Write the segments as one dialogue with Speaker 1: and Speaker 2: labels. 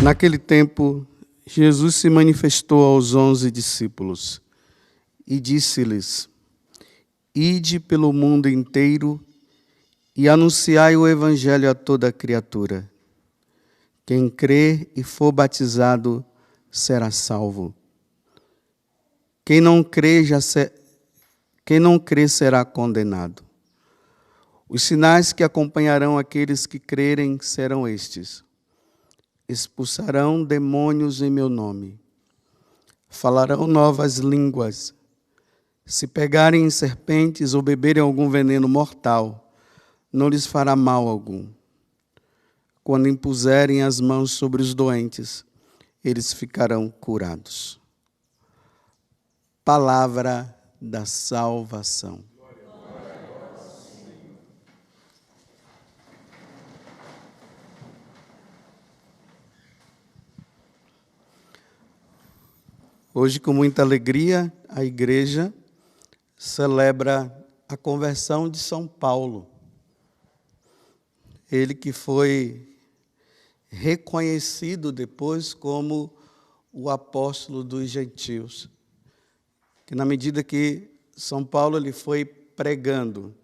Speaker 1: Naquele tempo, Jesus se manifestou aos 11 discípulos e disse-lhes: Ide pelo mundo inteiro e anunciai o evangelho a toda criatura. Quem crer e for batizado será salvo. Quem não crê será condenado. Os sinais que acompanharão aqueles que crerem serão estes: expulsarão demônios em meu nome, falarão novas línguas, se pegarem em serpentes ou beberem algum veneno mortal, não lhes fará mal algum. Quando impuserem as mãos sobre os doentes, eles ficarão curados. Palavra da salvação. Hoje, com muita alegria, a igreja celebra a conversão de São Paulo. Ele que foi reconhecido depois como o apóstolo dos gentios. Que na medida que São Paulo ele foi pregando,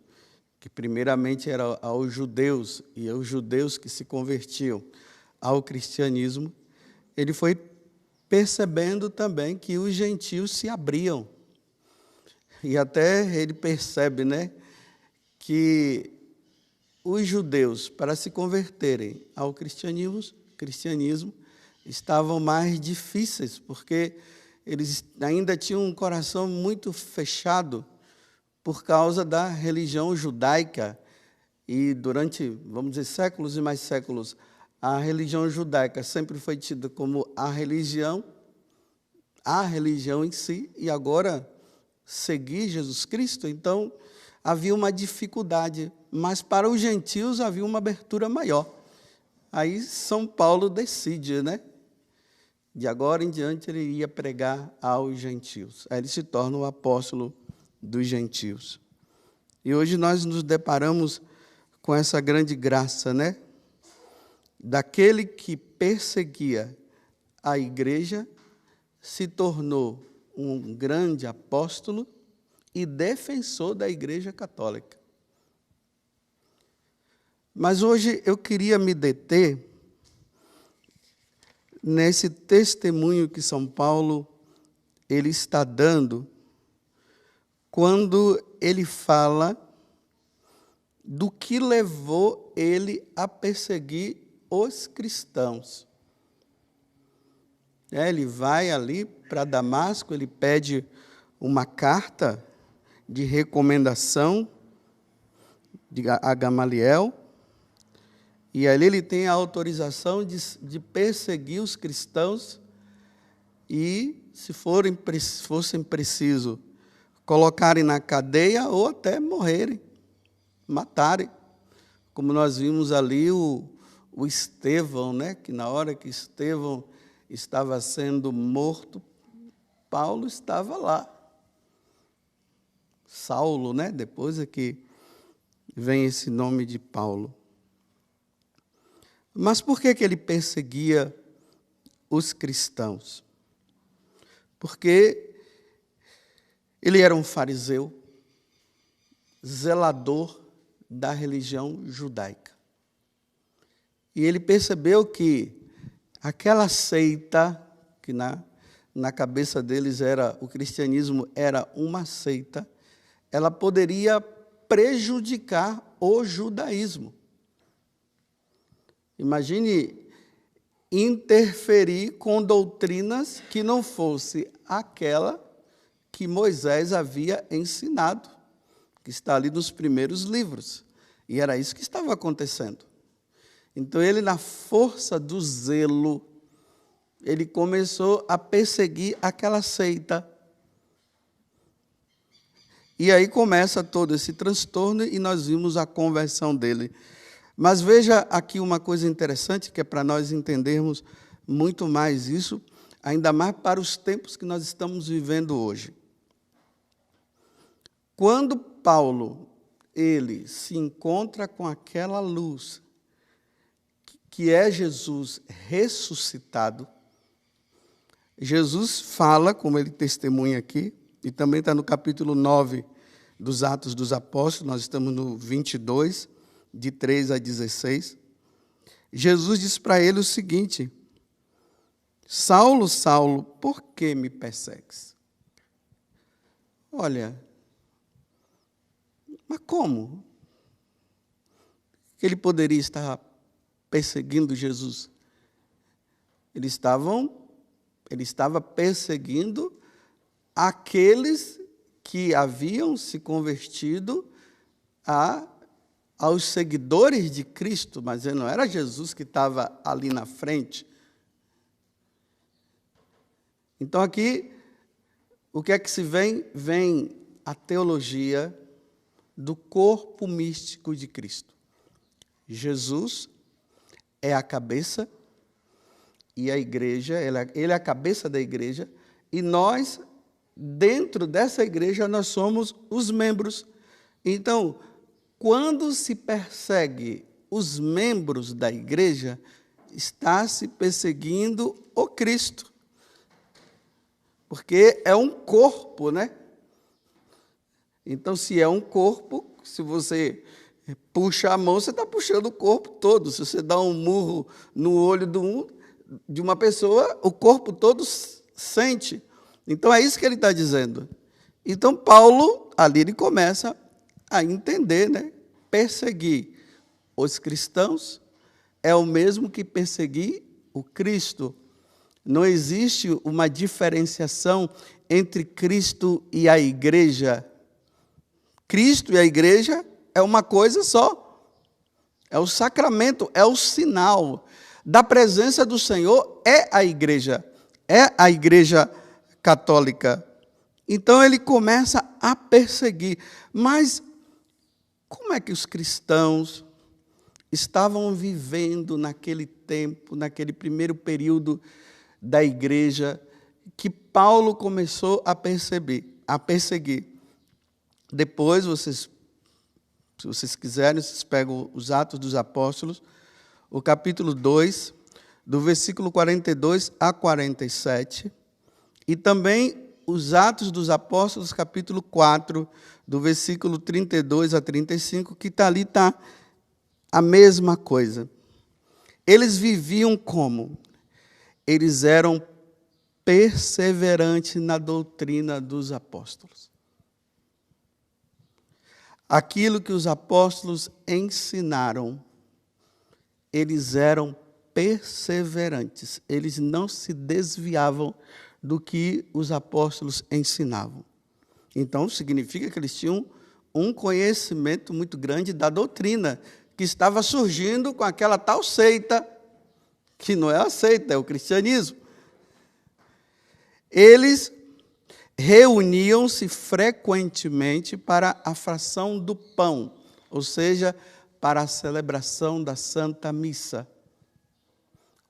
Speaker 1: que primeiramente era aos judeus, e aos judeus que se convertiam ao cristianismo, ele foi percebendo também que os gentios se abriam. E até ele percebe, que os judeus, para se converterem ao cristianismo, estavam mais difíceis, porque eles ainda tinham um coração muito fechado por causa da religião judaica. E durante, vamos dizer, séculos e mais séculos, a religião judaica sempre foi tida como a religião em si, e agora seguir Jesus Cristo, então havia uma dificuldade, mas para os gentios havia uma abertura maior. Aí São Paulo decide, de agora em diante ele ia pregar aos gentios. Aí ele se torna o apóstolo dos gentios. E hoje nós nos deparamos com essa grande graça, daquele que perseguia a igreja, se tornou um grande apóstolo e defensor da Igreja Católica. Mas hoje eu queria me deter nesse testemunho que São Paulo ele está dando quando ele fala do que levou ele a perseguir os cristãos. Ele vai ali para Damasco, ele pede uma carta de recomendação a Gamaliel, e ali ele tem a autorização de perseguir os cristãos e, se fossem preciso, colocarem na cadeia ou até morrerem, matarem. Como nós vimos ali o Estevão, que na hora que Estevão estava sendo morto, Paulo estava lá. Saulo, depois é que vem esse nome de Paulo. Mas por que ele perseguia os cristãos? Porque ele era um fariseu, zelador da religião judaica. E ele percebeu que aquela seita, que na cabeça deles o cristianismo era uma seita, ela poderia prejudicar o judaísmo. Imagine interferir com doutrinas que não fosse aquela que Moisés havia ensinado, que está ali nos primeiros livros. E era isso que estava acontecendo. Então ele, na força do zelo, ele começou a perseguir aquela seita. E aí começa todo esse transtorno e nós vimos a conversão dele. Mas veja aqui uma coisa interessante, que é para nós entendermos muito mais isso, ainda mais para os tempos que nós estamos vivendo hoje. Quando Paulo ele se encontra com aquela luz que é Jesus ressuscitado, Jesus fala, como ele testemunha aqui, e também está no capítulo 9 dos Atos dos Apóstolos, nós estamos no 22, de 3 a 16. Jesus diz para ele o seguinte: Saulo, Saulo, por que me persegues? Olha, mas como? Que ele poderia estar perseguindo Jesus? Ele estava perseguindo aqueles que haviam se convertido aos seguidores de Cristo, mas não era Jesus que estava ali na frente. Então aqui, o que é que se vem? Vem a teologia do corpo místico de Cristo. Jesus é a cabeça e a igreja, ele é a cabeça da igreja, e nós, dentro dessa igreja, nós somos os membros. Então, quando se persegue os membros da igreja, está se perseguindo o Cristo. Porque é um corpo, né? Então, se é um corpo, se você puxa a mão, você está puxando o corpo todo. Se você dá um murro no olho de uma pessoa, o corpo todo sente. Então, é isso que ele está dizendo. Então, Paulo, ali ele começa a entender, né? Perseguir os cristãos é o mesmo que perseguir o Cristo. Não existe uma diferenciação entre Cristo e a igreja. Cristo e a igreja é uma coisa só. É o sacramento, é o sinal da presença do Senhor, é a igreja católica. Então ele começa a perseguir. Mas como é que os cristãos estavam vivendo naquele tempo, naquele primeiro período da igreja, que Paulo começou a perseguir? Depois, se vocês quiserem, vocês pegam os Atos dos Apóstolos, o capítulo 2, do versículo 42 a 47, e também os Atos dos Apóstolos, capítulo 4, do versículo 32 a 35, que está a mesma coisa. Eles viviam como? Eles eram perseverantes na doutrina dos apóstolos. Aquilo que os apóstolos ensinaram, eles eram perseverantes. Eles não se desviavam do que os apóstolos ensinavam. Então, significa que eles tinham um conhecimento muito grande da doutrina, que estava surgindo com aquela tal seita, que não é a seita, é o cristianismo. Eles reuniam-se frequentemente para a fração do pão, ou seja, para a celebração da Santa Missa.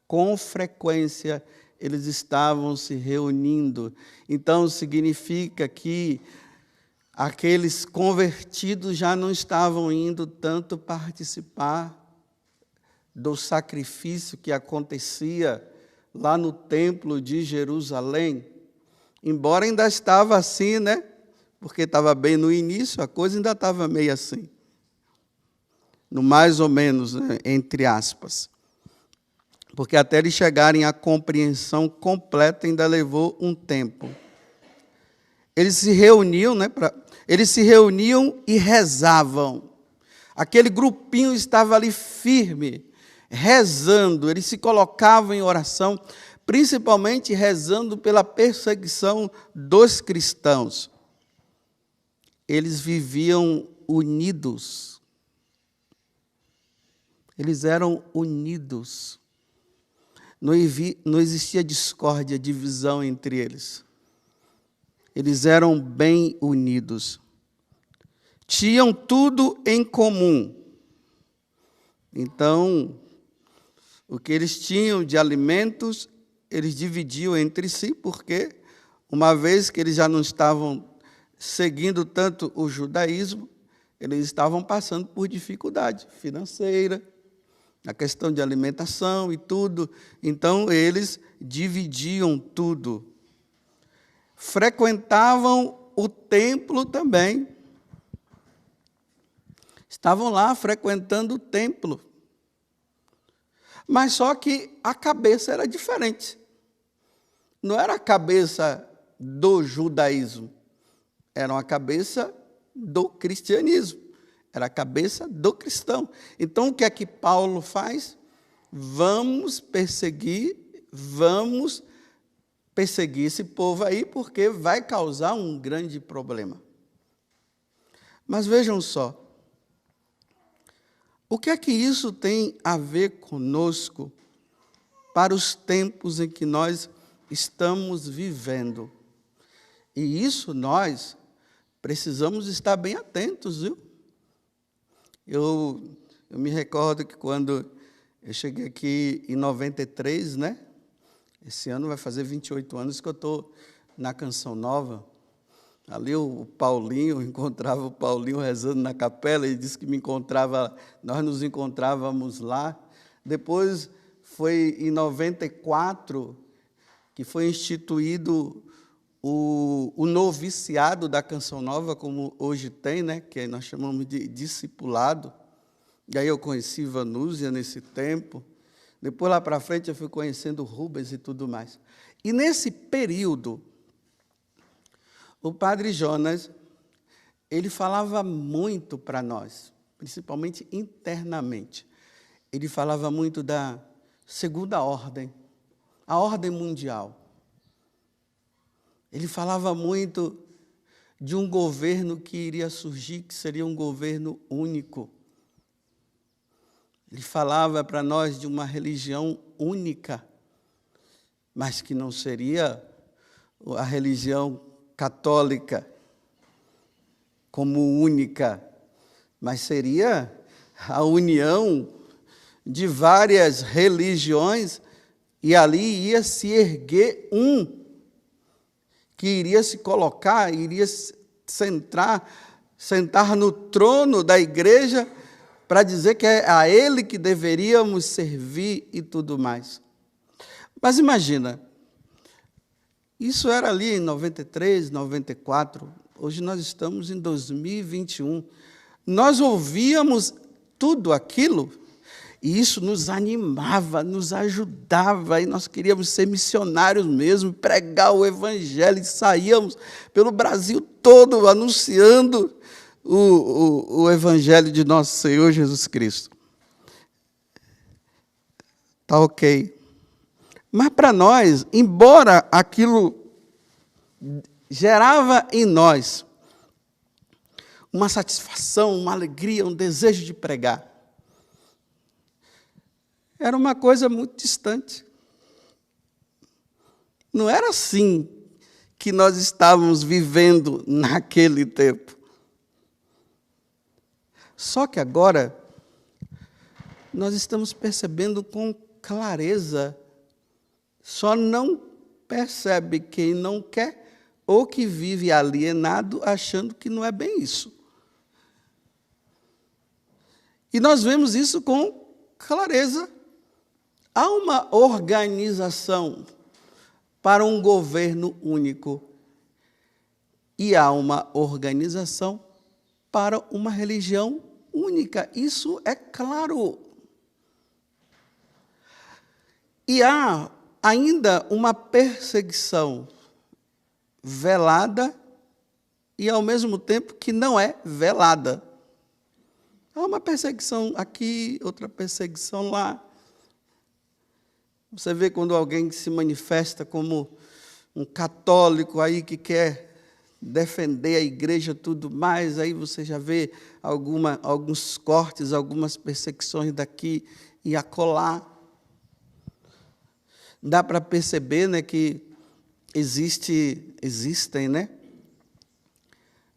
Speaker 1: Com frequência, eles estavam se reunindo. Então, significa que aqueles convertidos já não estavam indo tanto participar do sacrifício que acontecia lá no templo de Jerusalém. Embora ainda estava assim, né? Porque estava bem no início, a coisa ainda estava meio assim. No mais ou menos, né? Entre aspas. Porque até eles chegarem à compreensão completa ainda levou um tempo. Eles se reuniam, né? Eles se reuniam e rezavam. Aquele grupinho estava ali firme, rezando. Eles se colocavam em oração, principalmente rezando pela perseguição dos cristãos. Eles viviam unidos. Eles eram unidos. Não existia discórdia, divisão entre eles. Eles eram bem unidos. Tinham tudo em comum. Então, o que eles tinham de alimentos, eles dividiam entre si, porque, uma vez que eles já não estavam seguindo tanto o judaísmo, eles estavam passando por dificuldade financeira, a questão de alimentação e tudo. Então, eles dividiam tudo. Frequentavam o templo também. Estavam lá frequentando o templo. Mas só que a cabeça era diferente. Não era a cabeça do judaísmo. Era uma cabeça do cristianismo. Era a cabeça do cristão. Então, o que é que Paulo faz? Vamos perseguir esse povo aí, porque vai causar um grande problema. Mas vejam só, o que é que isso tem a ver conosco para os tempos em que nós estamos vivendo? E isso nós precisamos estar bem atentos, viu? Eu me recordo que quando eu cheguei aqui em 93, né? Esse ano vai fazer 28 anos que eu estou na Canção Nova. Ali o Paulinho, eu encontrava o Paulinho rezando na capela, ele disse que nós nos encontrávamos lá. Depois foi em 94 que foi instituído o noviciado da Canção Nova, como hoje tem, né, que nós chamamos de discipulado. E aí eu conheci Vanúzia nesse tempo. Depois, lá para frente, eu fui conhecendo Rubens e tudo mais. E nesse período, o padre Jonas, ele falava muito para nós, principalmente internamente. Ele falava muito da segunda ordem, a ordem mundial. Ele falava muito de um governo que iria surgir, que seria um governo único. Ele falava para nós de uma religião única, mas que não seria a religião católica como única, mas seria a união de várias religiões, e ali ia se erguer que iria se colocar, iria sentar no trono da igreja para dizer que é a ele que deveríamos servir e tudo mais. Mas imagina, isso era ali em 93, 94, hoje nós estamos em 2021. Nós ouvíamos tudo aquilo e isso nos animava, nos ajudava, e nós queríamos ser missionários mesmo, pregar o evangelho, e saíamos pelo Brasil todo anunciando o evangelho de nosso Senhor Jesus Cristo. Tá ok. Mas para nós, embora aquilo gerava em nós uma satisfação, uma alegria, um desejo de pregar, era uma coisa muito distante. Não era assim que nós estávamos vivendo naquele tempo. Só que agora nós estamos percebendo com clareza. Só não percebe quem não quer ou que vive alienado achando que não é bem isso. E nós vemos isso com clareza. Há uma organização para um governo único e há uma organização para uma religião única. Isso é claro. E há ainda uma perseguição velada e, ao mesmo tempo, que não é velada. Há uma perseguição aqui, outra perseguição lá. Você vê quando alguém se manifesta como um católico aí que quer defender a igreja e tudo mais, aí você já vê alguns cortes, algumas perseguições daqui e acolá. Dá para perceber, né, que existem, né,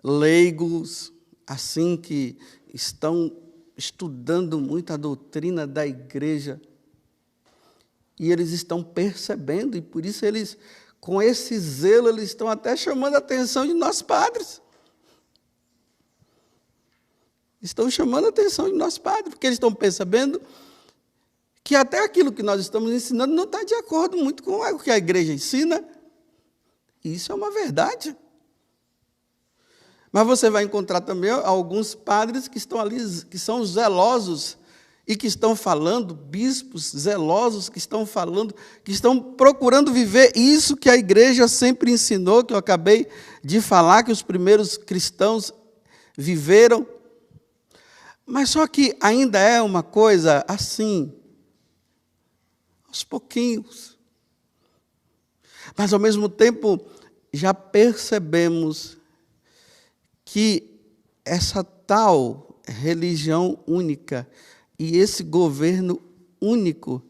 Speaker 1: leigos assim que estão estudando muito a doutrina da igreja e eles estão percebendo, e por isso eles, com esse zelo, eles estão até chamando a atenção de nós padres. Estão chamando a atenção de nós padres, porque eles estão percebendo que até aquilo que nós estamos ensinando não está de acordo muito com o que a igreja ensina. Isso é uma verdade. Mas você vai encontrar também alguns padres que estão ali, que são zelosos e que estão falando, bispos zelosos que estão falando, que estão procurando viver isso que a igreja sempre ensinou, que eu acabei de falar, que os primeiros cristãos viveram. Mas só que ainda é uma coisa assim, aos pouquinhos. Mas, ao mesmo tempo, já percebemos que essa tal religião única e esse governo único,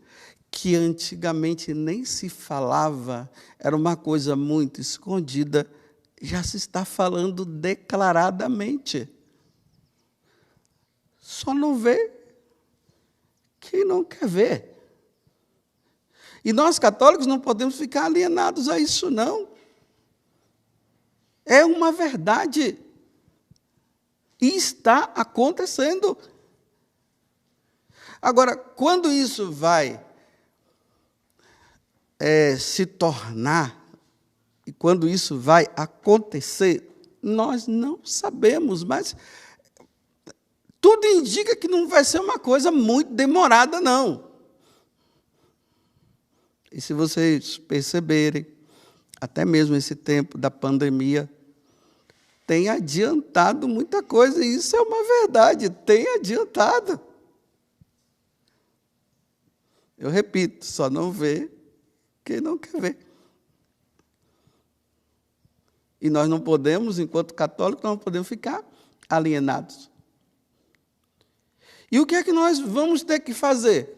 Speaker 1: que antigamente nem se falava, era uma coisa muito escondida, já se está falando declaradamente. Só não vê quem não quer ver. E nós, católicos, não podemos ficar alienados a isso, não. É uma verdade. E está acontecendo. Agora, quando isso vai se tornar, e quando isso vai acontecer, nós não sabemos, mas tudo indica que não vai ser uma coisa muito demorada, não. E se vocês perceberem, até mesmo esse tempo da pandemia tem adiantado muita coisa, e isso é uma verdade, tem adiantado. Eu repito, só não vê quem não quer ver. E nós não podemos, enquanto católicos, não podemos ficar alienados. E o que é que nós vamos ter que fazer?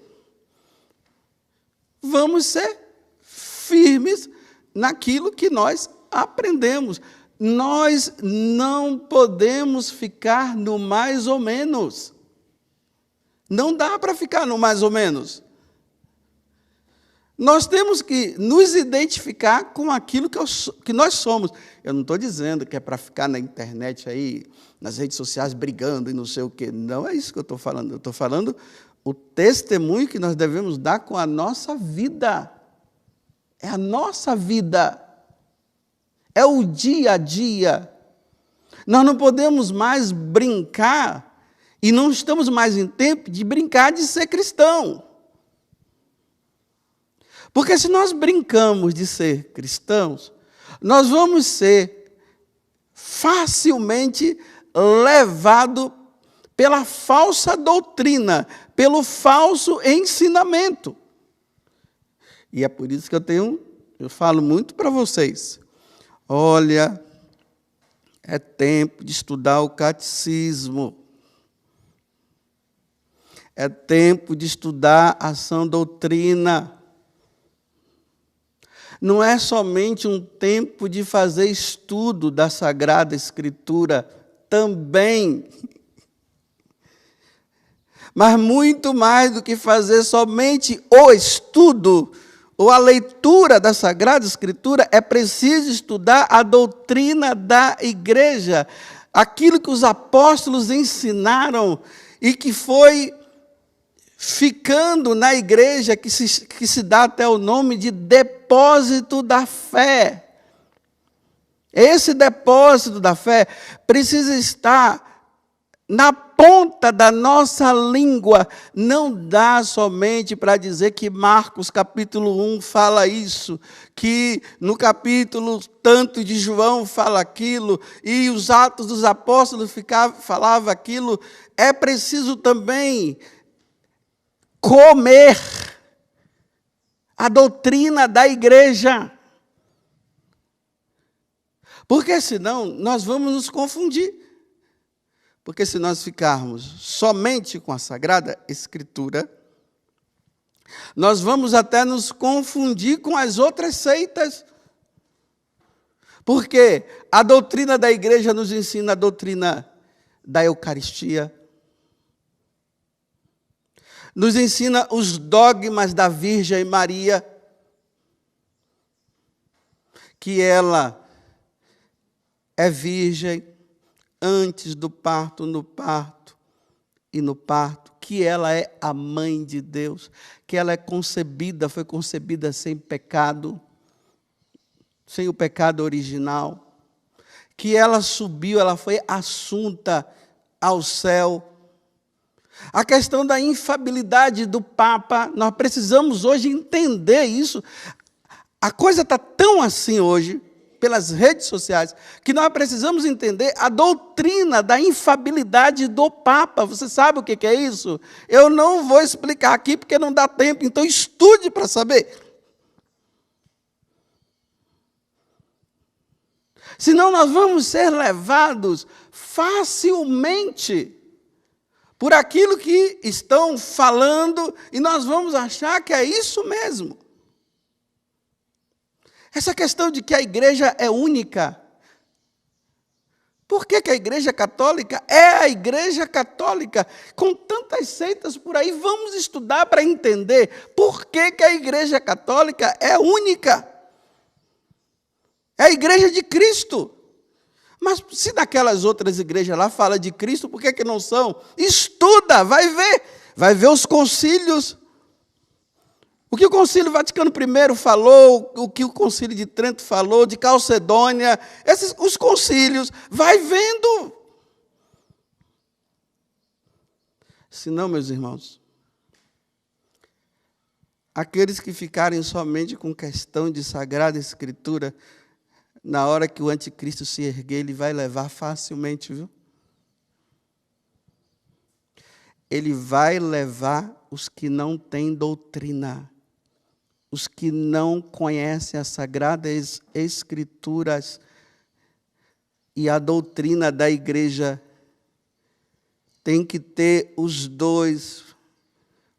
Speaker 1: Vamos ser firmes naquilo que nós aprendemos. Nós não podemos ficar no mais ou menos. Não dá para ficar no mais ou menos. Nós temos que nos identificar com aquilo que nós somos. Eu não estou dizendo que é para ficar na internet aí, nas redes sociais, brigando e não sei o quê. Não é isso que eu estou falando. Eu estou falando o testemunho que nós devemos dar com a nossa vida. É a nossa vida. É o dia a dia. Nós não podemos mais brincar, e não estamos mais em tempo de brincar de ser cristão. Porque se nós brincamos de ser cristãos, nós vamos ser facilmente levados pela falsa doutrina, pelo falso ensinamento. E é por isso que eu falo muito para vocês. Olha, é tempo de estudar o catecismo. É tempo de estudar a sã doutrina. Não é somente um tempo de fazer estudo da Sagrada Escritura, também. Mas muito mais do que fazer somente o estudo ou a leitura da Sagrada Escritura, é preciso estudar a doutrina da igreja, aquilo que os apóstolos ensinaram e que foi ficando na igreja, que se dá até o nome de depósito da fé. Esse depósito da fé precisa estar na ponta da nossa língua. Não dá somente para dizer que Marcos capítulo 1 fala isso, que no capítulo tanto de João fala aquilo, e os Atos dos Apóstolos falava aquilo. É preciso também comer a doutrina da igreja. Porque senão nós vamos nos confundir. Porque se nós ficarmos somente com a Sagrada Escritura, nós vamos até nos confundir com as outras seitas. Porque a doutrina da igreja nos ensina a doutrina da Eucaristia, nos ensina os dogmas da Virgem Maria, que ela é virgem antes do parto, no parto e no parto, que ela é a mãe de Deus, que ela foi concebida sem pecado, sem o pecado original, que ela subiu, ela foi assunta ao céu. A questão da infabilidade do Papa, nós precisamos hoje entender isso. A coisa está tão assim hoje, pelas redes sociais, que nós precisamos entender a doutrina da infabilidade do Papa. Você sabe o que é isso? Eu não vou explicar aqui porque não dá tempo, então estude para saber. Senão nós vamos ser levados facilmente por aquilo que estão falando, e nós vamos achar que é isso mesmo. Essa questão de que a igreja é única. Por que a igreja católica é a igreja católica? Com tantas seitas por aí, vamos estudar para entender por que a igreja católica é única. É a igreja de Cristo. Mas se naquelas outras igrejas lá fala de Cristo, por que não são? Estuda, vai ver os concílios. O que o Concílio Vaticano I falou, o que o Concílio de Trento falou, de Calcedônia, os concílios, vai vendo. Senão, meus irmãos, aqueles que ficarem somente com questão de Sagrada Escritura, na hora que o anticristo se erguer, ele vai levar facilmente, viu? Ele vai levar os que não têm doutrina, os que não conhecem as Sagradas Escrituras e a doutrina da igreja. Tem que ter os dois,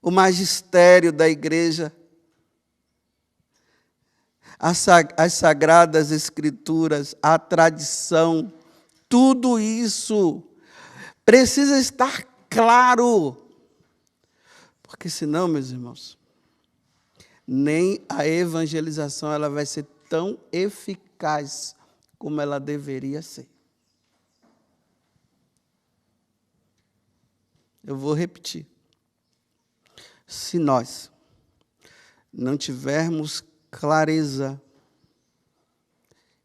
Speaker 1: o magistério da igreja, as Sagradas Escrituras, a tradição, tudo isso precisa estar claro. Porque senão, meus irmãos, nem a evangelização ela vai ser tão eficaz como ela deveria ser. Eu vou repetir. Se nós não tivermos clareza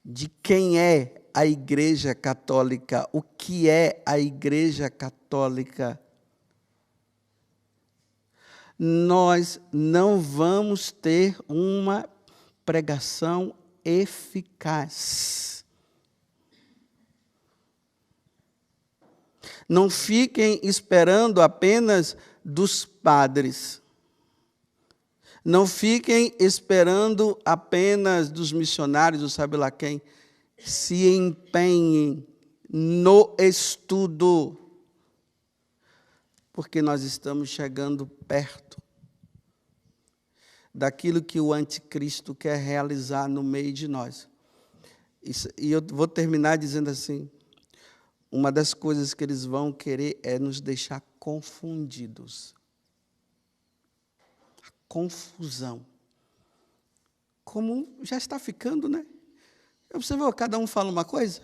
Speaker 1: de quem é a Igreja Católica, o que é a Igreja Católica, nós não vamos ter uma pregação eficaz. Não fiquem esperando apenas dos padres. Não fiquem esperando apenas dos missionários, ou sabe lá quem. Se empenhem no estudo, porque nós estamos chegando perto daquilo que o anticristo quer realizar no meio de nós. E eu vou terminar dizendo assim, uma das coisas que eles vão querer é nos deixar confundidos. Confusão. Como já está ficando, né? Você vê, cada um fala uma coisa,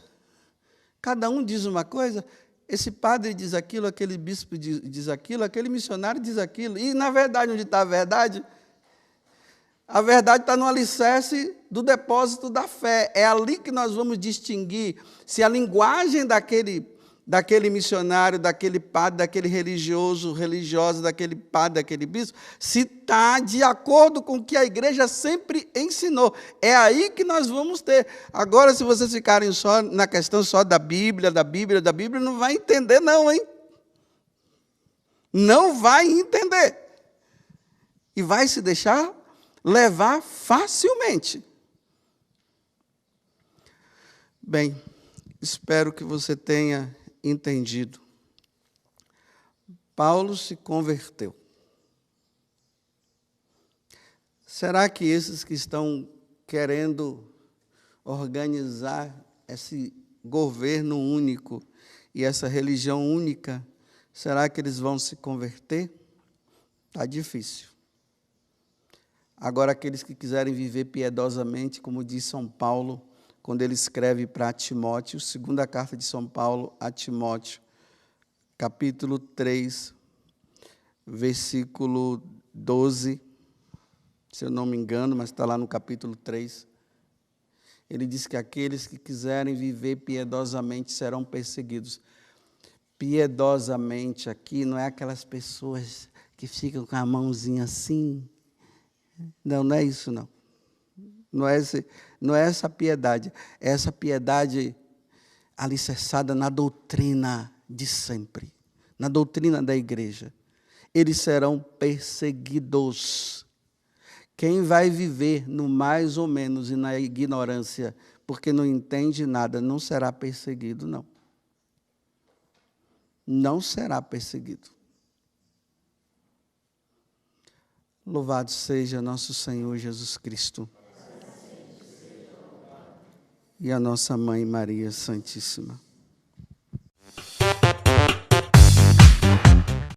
Speaker 1: cada um diz uma coisa, esse padre diz aquilo, aquele bispo diz aquilo, aquele missionário diz aquilo, e na verdade, onde está a verdade? A verdade está no alicerce do depósito da fé, é ali que nós vamos distinguir se a linguagem daquele missionário, daquele padre, daquele religiosa, daquele padre, daquele bispo, se está de acordo com o que a igreja sempre ensinou. É aí que nós vamos ter. Agora, se vocês ficarem só na questão só da Bíblia, não vai entender não, hein? Não vai entender. E vai se deixar levar facilmente. Bem, espero que você tenha entendido. Paulo se converteu. Será que esses que estão querendo organizar esse governo único e essa religião única, será que eles vão se converter? Está difícil. Agora, aqueles que quiserem viver piedosamente, como diz São Paulo, quando ele escreve para Timóteo, segunda carta de São Paulo a Timóteo, capítulo 3, versículo 12, se eu não me engano, mas está lá no capítulo 3. Ele diz que aqueles que quiserem viver piedosamente serão perseguidos. Piedosamente aqui não é aquelas pessoas que ficam com a mãozinha assim. Não, não é isso não. Não é essa piedade. É essa piedade alicerçada na doutrina de sempre, na doutrina da igreja. Eles serão perseguidos. Quem vai viver no mais ou menos e na ignorância, porque não entende nada, não será perseguido, não. Não será perseguido. Louvado seja nosso Senhor Jesus Cristo. E a nossa Mãe Maria Santíssima.